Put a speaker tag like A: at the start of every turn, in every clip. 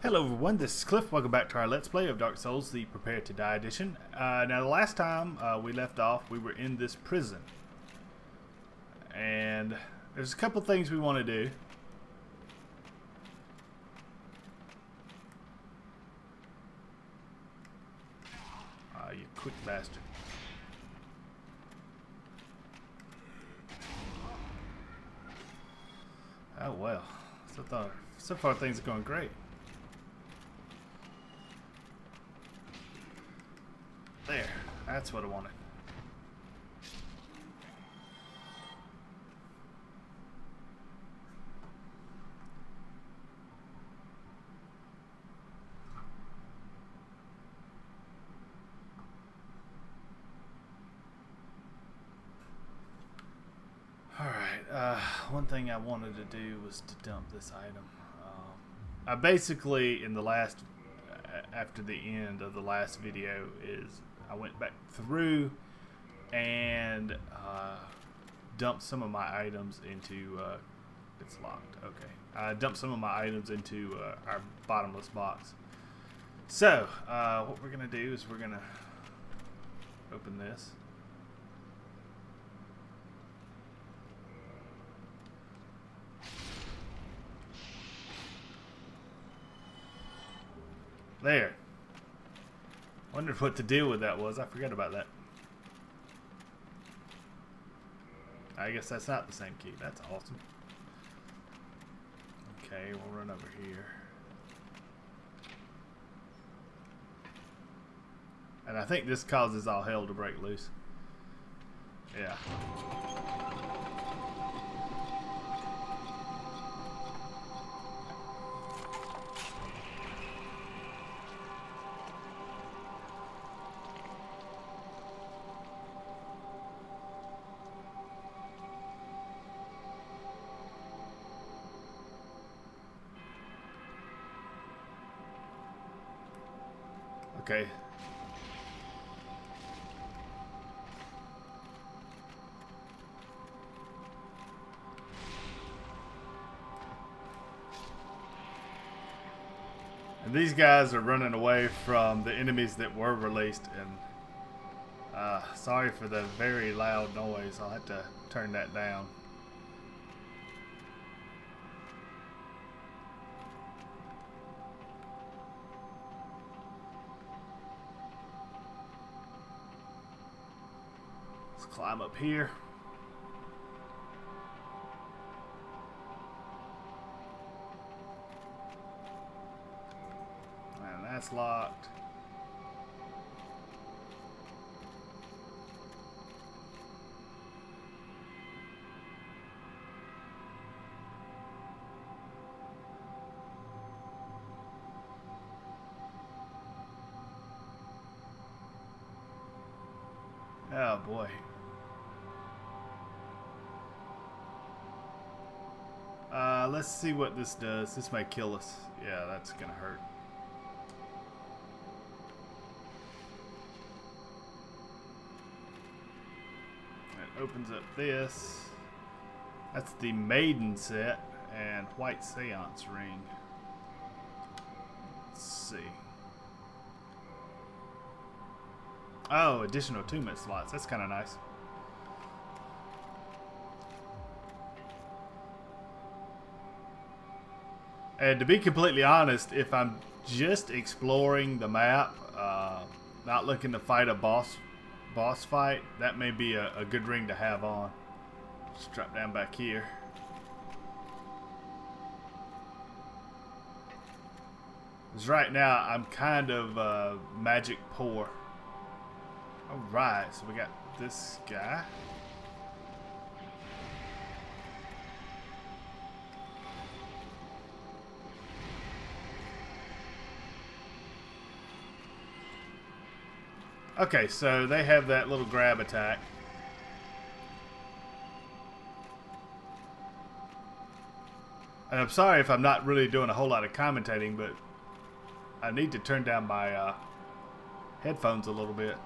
A: Hello everyone, this is Cliff. Welcome back to our Let's Play of Dark Souls, the Prepare to Die edition. Now the last time we left off, we were in this prison. And there's a couple things we want to do. You quick bastard. Oh well, so far things are going great. There, that's what I wanted. Alright, one thing I wanted to do was to dump this item. I basically, in the last, after the end of the last video, I went back through and dumped some of my items into, it's locked, okay. I dumped some of my items into our bottomless box. So, what we're going to do is we're going to open this. There. Wondered what the deal with that was. I forgot about that. I guess that's not the same key. That's awesome. Okay, we'll run over here. And I think this causes all hell to break loose. Yeah. Okay. And these guys are running away from the enemies that were released, and sorry for the very loud noise. I'll have to turn that down. Climb up here. And that's locked. Oh boy. Let's see what this does. This may kill us. Yeah, that's gonna hurt. It opens up this. That's the Maiden Set and White Seance Ring. Let's see. Oh, additional 2-minute slots. That's kind of nice. And to be completely honest, if I'm just exploring the map, not looking to fight a boss fight, that may be a good ring to have on. Just drop down back here. Because right now I'm kind of magic poor. Alright, so we got this guy. Okay, so they have that little grab attack. And I'm sorry if I'm not really doing a whole lot of commentating, but I need to turn down my headphones a little bit.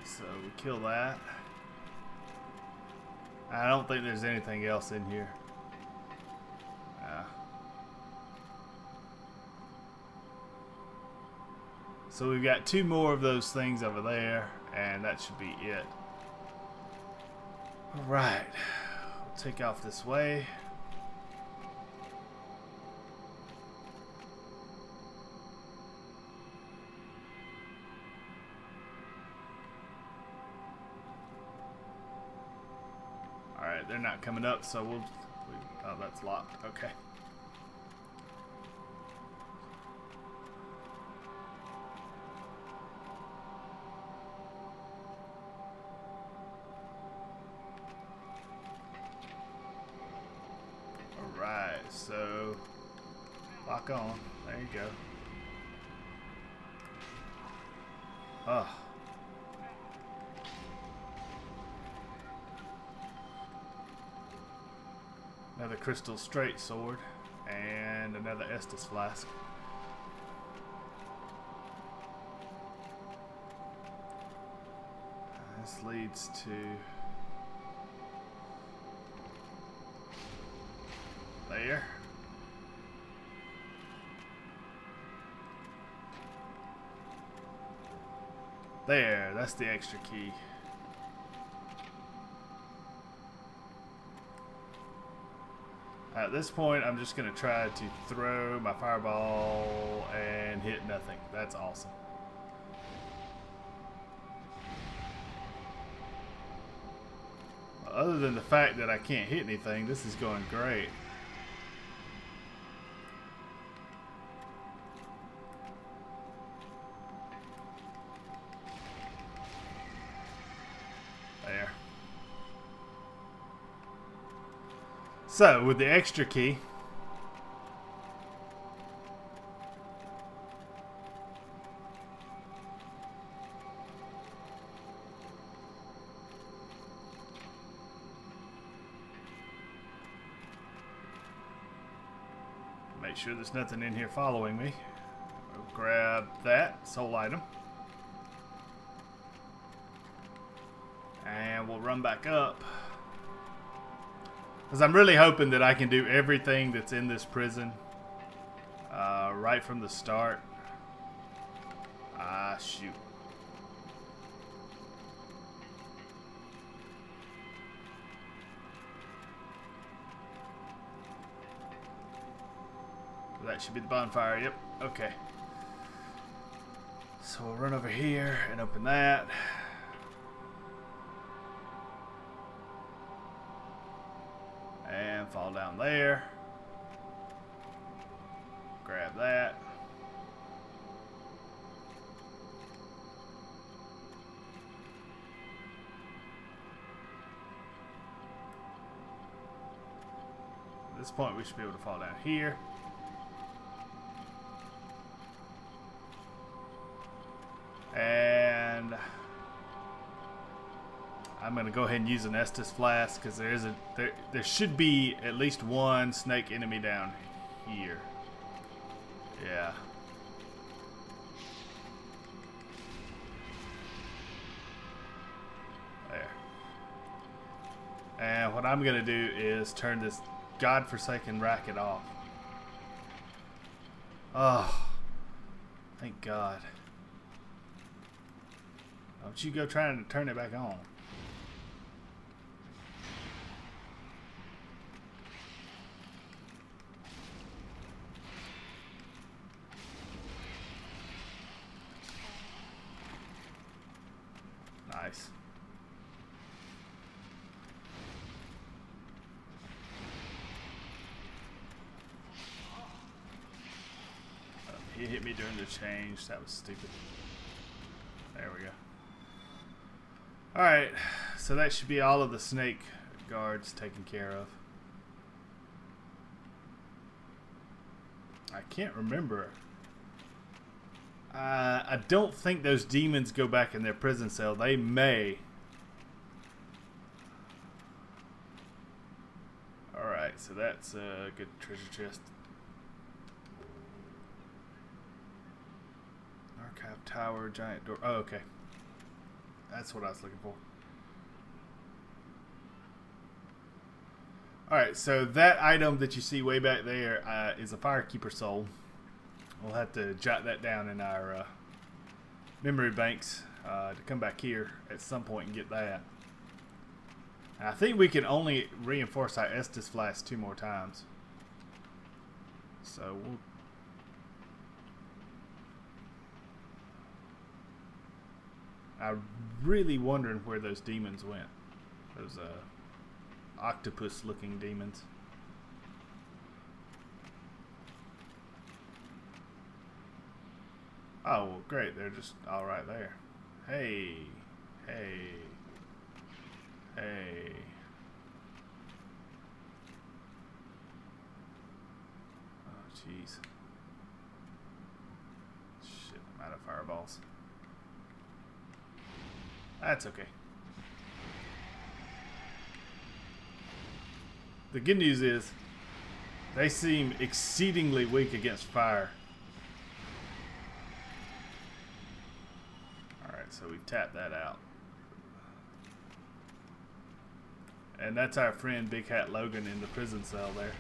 A: so we kill that. I don't think there's anything else in here. So we've got 2 more of those things over there, and that should be it. Alright, we'll take off this way. Alright, they're not coming up, so oh, that's locked. Okay. Alright, so lock on. There you go. Oh. Another crystal straight sword and another Estus flask. This leads to there. There, that's the extra key. At this point, I'm just going to try to throw my fireball and hit nothing. That's awesome. Well, other than the fact that I can't hit anything, this is going great. There. So, with the extra key, make sure there's nothing in here following me. We'll grab that soul item. And we'll run back up. Because I'm really hoping that I can do everything that's in this prison right from the start. Ah, shoot. That should be the bonfire. Yep. Okay. So we'll run over here and open that. And fall down there. Grab that. At this point, we should be able to fall down here. And I'm gonna go ahead and use an Estus flask because there should be at least one snake enemy down here. Yeah. There. And what I'm gonna do is turn this godforsaken racket off. Oh, thank God. Don't you go trying to turn it back on. Nice. He hit me during the change. That was stupid. There we go. Alright, so that should be all of the snake guards taken care of. I can't remember. I don't think those demons go back in their prison cell. They may. Alright, so that's a good treasure chest. Archive tower, giant door. Oh, okay. That's what I was looking for. Alright, so that item that you see way back there is a Firekeeper soul. We'll have to jot that down in our memory banks to come back here at some point and get that. And I think we can only reinforce our Estus flask 2 more times. So we'll... I'm really wondering where those demons went. Those octopus looking demons. Oh, well, great. They're just all right there. Hey. Hey. Hey. Oh, jeez. Shit, I'm out of fireballs. That's okay. The good news is they seem exceedingly weak against fire. Alright, so we've tapped that out. And that's our friend Big Hat Logan in the prison cell there.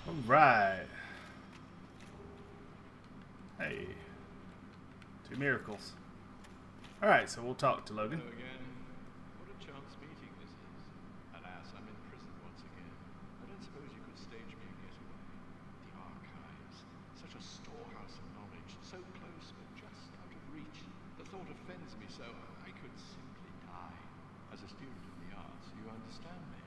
A: Alright. Hey. 2 miracles. Alright, so we'll talk to Logan.
B: Hello again. What a chance meeting this is. Alas, I'm in prison once again. I don't suppose you could stage me a getaway. The archives. Such a storehouse of knowledge. So close, but just out of reach. The thought offends me so I could simply die. As a student of the arts, you understand me?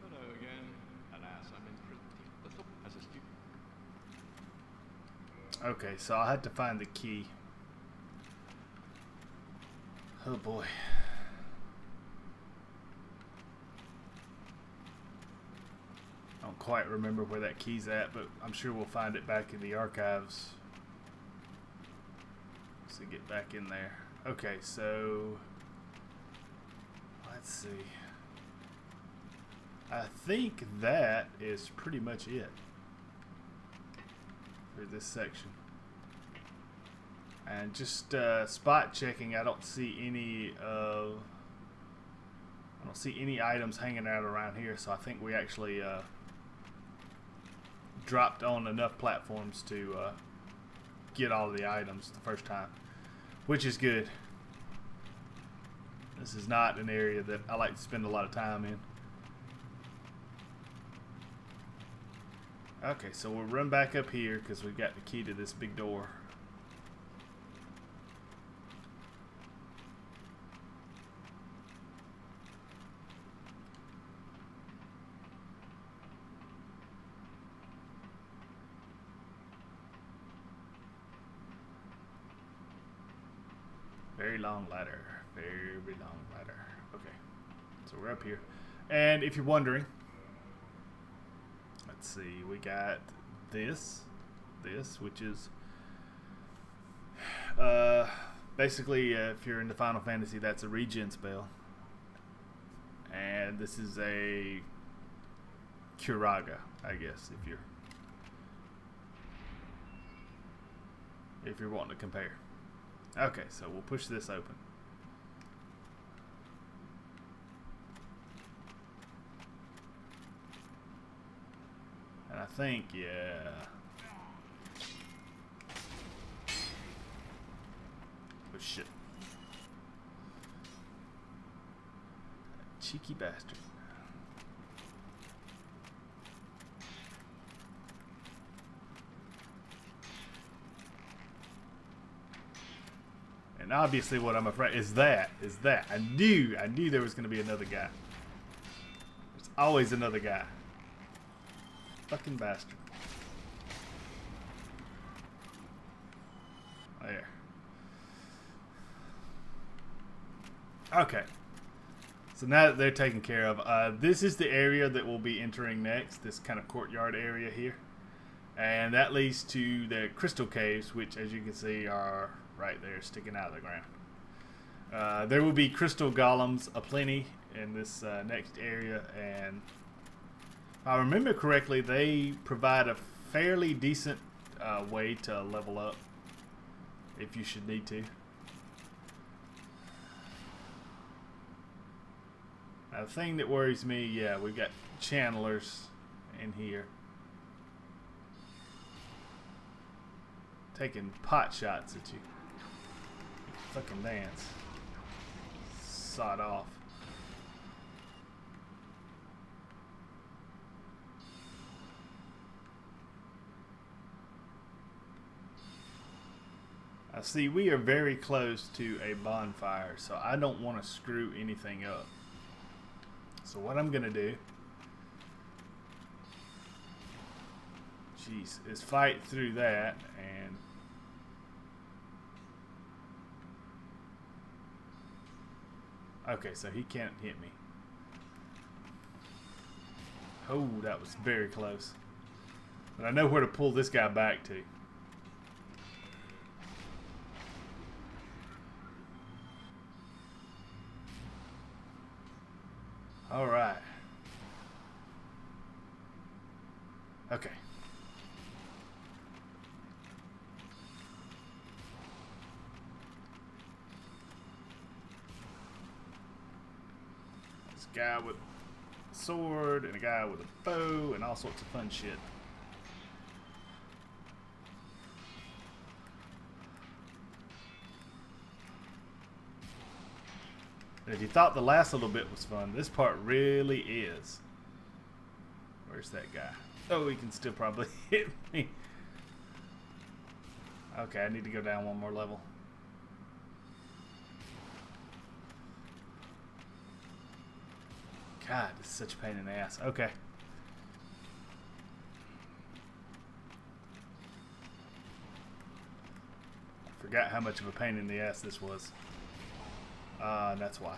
B: Hello again. Alas, I'm in prison. The thought as a student.
A: Okay, so I had to find the key. Oh boy. I don't quite remember where that key's at, but I'm sure we'll find it back in the archives. So get back in there. Okay, so let's see. I think that is pretty much it for this section. And just spot checking, I don't see any items hanging out around here, so I think we actually dropped on enough platforms to get all of the items the first time, which is good. This is not an area that I like to spend a lot of time in. Okay, so we'll run back up here because we've got the key to this big door. Very long ladder. Very long ladder. Okay, so we're up here. And if you're wondering, let's see, we got this, which is basically if you're into Final Fantasy, that's a regen spell. And this is a Curaga, I guess, if you're wanting to compare. Okay, so we'll push this open. And I think, yeah. Oh shit. Cheeky bastard. And obviously what I'm afraid is that. I knew there was going to be another guy. There's always another guy. Fucking bastard. There. Okay. So now that they're taken care of, this is the area that we'll be entering next, this kind of courtyard area here. And that leads to the crystal caves, which as you can see are right there sticking out of the ground. There will be crystal golems aplenty in this next area, and if I remember correctly, they provide a fairly decent way to level up if you should need to. Now, the thing that worries me, yeah, we've got Chandlers in here taking pot shots at you. Fucking dance. Sod off. I see we are very close to a bonfire, so I don't want to screw anything up. So what I'm gonna do, jeez, is fight through that and okay, so he can't hit me. Oh, that was very close. But I know where to pull this guy back to. All right. Okay. This guy with a sword and a guy with a bow and all sorts of fun shit. And if you thought the last little bit was fun, this part really is. Where's that guy? Oh, he can still probably hit me. Okay, I need to go down one more level. God, this is such a pain in the ass. Okay. Forgot how much of a pain in the ass this was. That's why.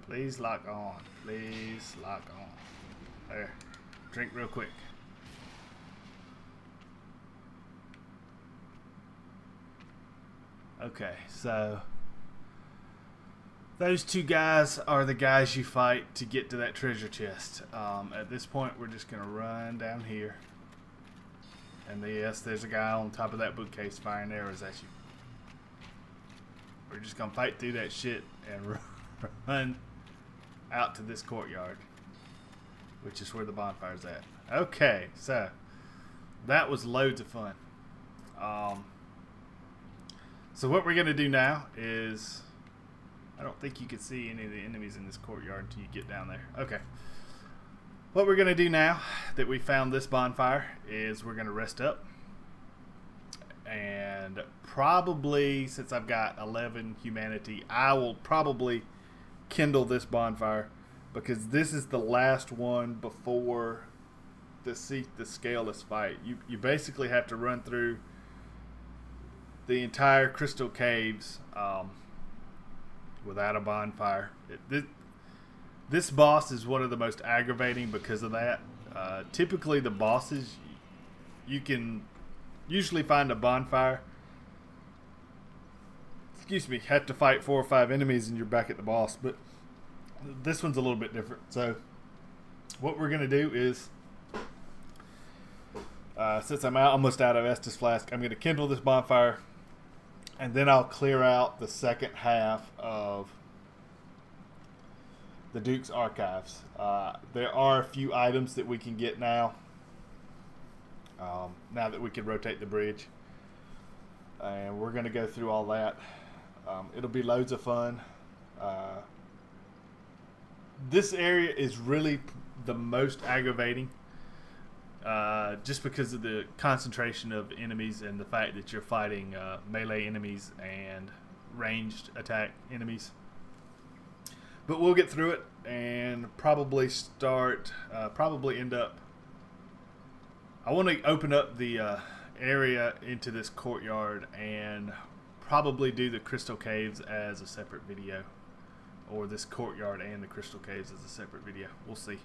A: Please lock on. Please lock on. There. Drink real quick. Okay, so those two guys are the guys you fight to get to that treasure chest. At this point, we're just going to run down here. And yes, there's a guy on top of that bookcase firing arrows at you. We're just going to fight through that shit and run out to this courtyard, which is where the bonfire's at. Okay, so that was loads of fun. So what we're going to do now is, I don't think you can see any of the enemies in this courtyard until you get down there. Okay. What we're going to do now that we found this bonfire is we're going to rest up. And probably, since I've got 11 humanity, I will probably kindle this bonfire, because this is the last one before the scaleless fight. You basically have to run through the entire crystal caves without a bonfire. This boss is one of the most aggravating because of that. Typically the bosses, you can usually find a bonfire. Excuse me, have to fight 4 or 5 enemies and you're back at the boss. But this one's a little bit different. So what we're going to do is, since I'm almost out of Estus Flask, I'm going to kindle this bonfire. And then I'll clear out the second half of the Duke's Archives. There are a few items that we can get now. Now that we can rotate the bridge. And we're going to go through all that. It'll be loads of fun. This area is really the most aggravating. Just because of the concentration of enemies and the fact that you're fighting melee enemies and ranged attack enemies. But we'll get through it and probably end up, I want to open up the area into this courtyard and probably do the crystal caves as a separate video, or this courtyard and the crystal caves as a separate video. We'll see.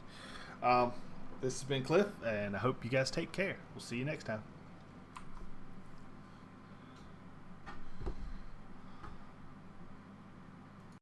A: This has been Cliff, and I hope you guys take care. We'll see you next time.